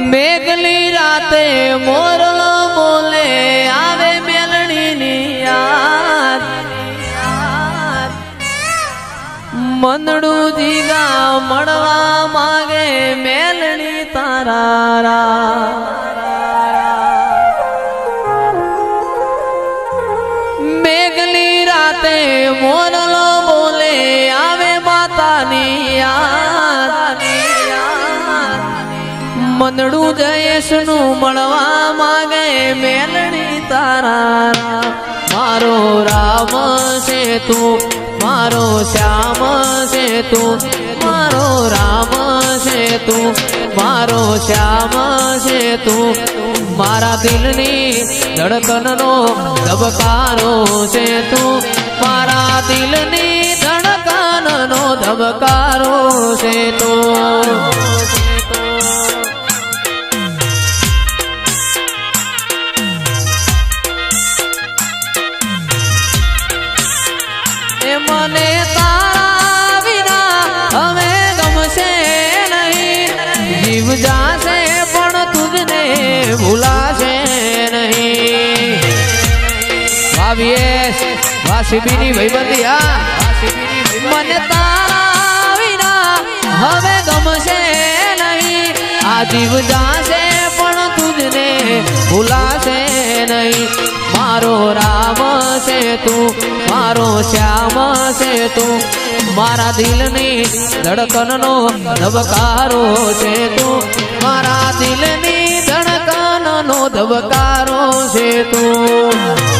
મેઘલી રાતે મોરલો બોલે આવે મેલડીની યાદ મંદડું જીગા મળવા માગે મેલડી તારા મેઘલી રાતે મોરલો બોલે આવે માતાની યાદ મંદડું જયેશનું મળવા માગે મેલડી તારા મારો રામ છે તું મારો શ્યામ છે તું મારો રામ છે તું મારો શ્યામ છે તું મારા દિલની ધડકનનો ધબકારો છે તું મારા દિલની ધડકનનો ધબકારો છે તું મને તારા વિના હવે ગમશે નહીં જીવ જાશે પણ તુજને ભૂલાશે નહીં વાસીબીની ભાઈબંધી મને તારા વિના હવે ગમશે નહીં આ જીવ જાશે પણ તુજને ભૂલાશે નહીં મારો રામ છે તું મારો શ્યામ છે તું મારા દિલની ધડકનનો ધબકારો છે તું મારા દિલની ધડકનનો ધબકારો છે તું